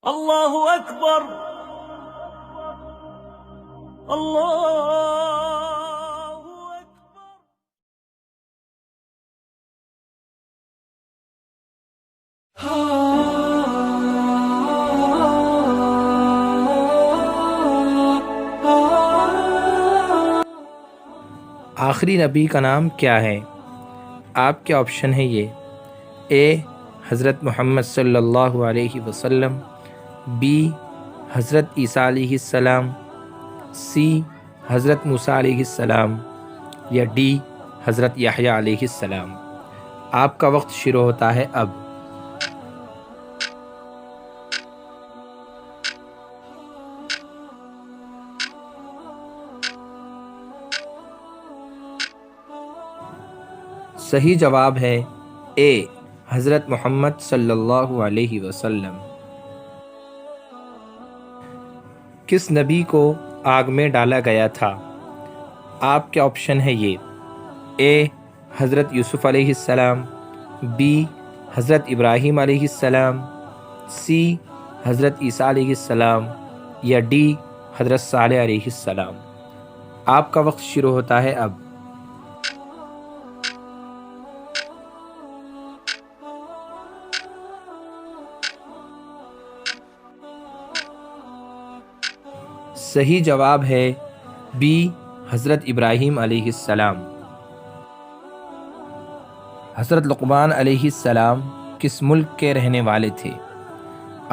اللہ اکبر اللہ اکبر۔ آخری نبی کا نام کیا ہے؟ آپ کے آپشن ہے یہ: اے حضرت محمد صلی اللہ علیہ وسلم، بی حضرت عیسیٰ علیہ السلام، سی حضرت موسیٰ علیہ السلام، یا ڈی حضرت یحییٰ علیہ السلام۔ آپ کا وقت شروع ہوتا ہے اب۔ صحیح جواب ہے اے حضرت محمد صلی اللہ علیہ وسلم۔ کس نبی کو آگ میں ڈالا گیا تھا؟ آپ کے آپشن ہے یہ: اے حضرت یوسف علیہ السلام، بی حضرت ابراہیم علیہ السلام، سی حضرت عیسیٰ علیہ السلام، یا ڈی حضرت صالح علیہ السلام۔ آپ کا وقت شروع ہوتا ہے اب۔ صحیح جواب ہے بی حضرت ابراہیم علیہ السلام۔ حضرت لقمان علیہ السلام کس ملک کے رہنے والے تھے؟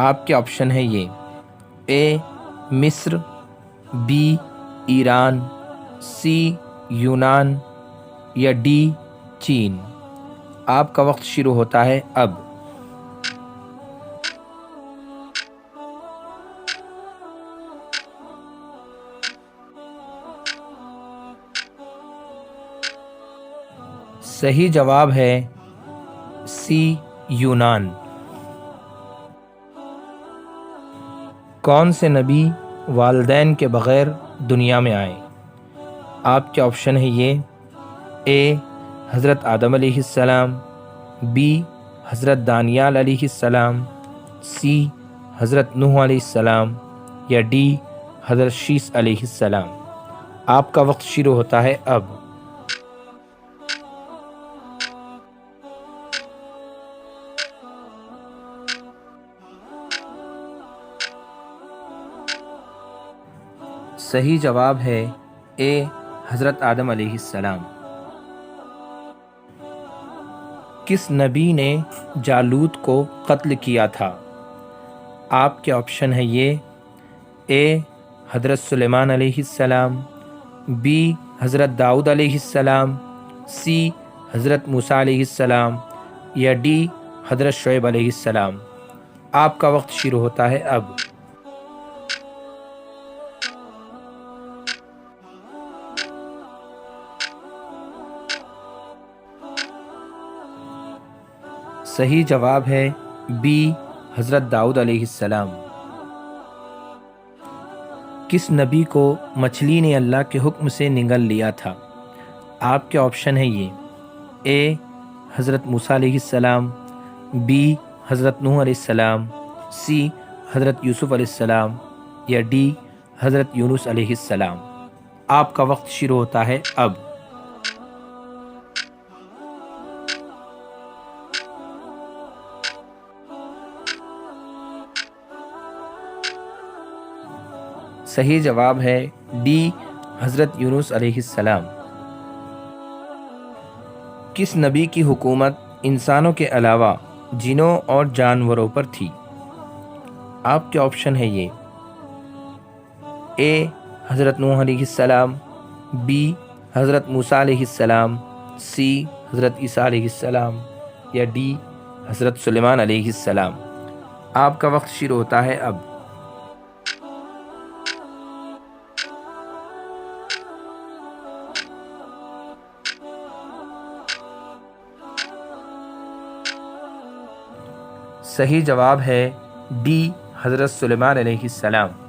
آپ کے آپشن ہے یہ: اے مصر، بی ایران، سی یونان، یا ڈی چین۔ آپ کا وقت شروع ہوتا ہے اب۔ صحیح جواب ہے سی یونان۔ کون سے نبی والدین کے بغیر دنیا میں آئے؟ آپ کے آپشن ہے یہ: اے حضرت آدم علیہ السلام، بی حضرت دانیال علیہ السلام، سی حضرت نوح علیہ السلام، یا ڈی حضرت شیس علیہ السلام۔ آپ کا وقت شروع ہوتا ہے اب۔ صحیح جواب ہے اے حضرت آدم علیہ السلام۔ کس نبی نے جالوت کو قتل کیا تھا؟ آپ کے آپشن ہے یہ: اے حضرت سلیمان علیہ السلام، بی حضرت داؤد علیہ السلام، سی حضرت موسیٰ علیہ السلام، یا ڈی حضرت شعیب علیہ السلام۔ آپ کا وقت شروع ہوتا ہے اب۔ صحیح جواب ہے بی حضرت داؤد علیہ السلام۔ کس نبی کو مچھلی نے اللہ کے حکم سے نگل لیا تھا؟ آپ کے آپشن ہے یہ: اے حضرت موسیٰ علیہ السلام، بی حضرت نوح علیہ السلام، سی حضرت یوسف علیہ السلام، یا ڈی حضرت یونس علیہ السلام۔ آپ کا وقت شروع ہوتا ہے اب۔ صحیح جواب ہے ڈی حضرت یونس علیہ السلام۔ کس نبی کی حکومت انسانوں کے علاوہ جنوں اور جانوروں پر تھی؟ آپ کے آپشن ہے یہ: اے حضرت نوح علیہ السلام، بی حضرت موسیٰ علیہ السلام، سی حضرت عیسیٰ علیہ السلام، یا ڈی حضرت سلیمان علیہ السلام۔ آپ کا وقت شروع ہوتا ہے اب۔ صحیح جواب ہے ڈی حضرت سلیمان علیہ السلام۔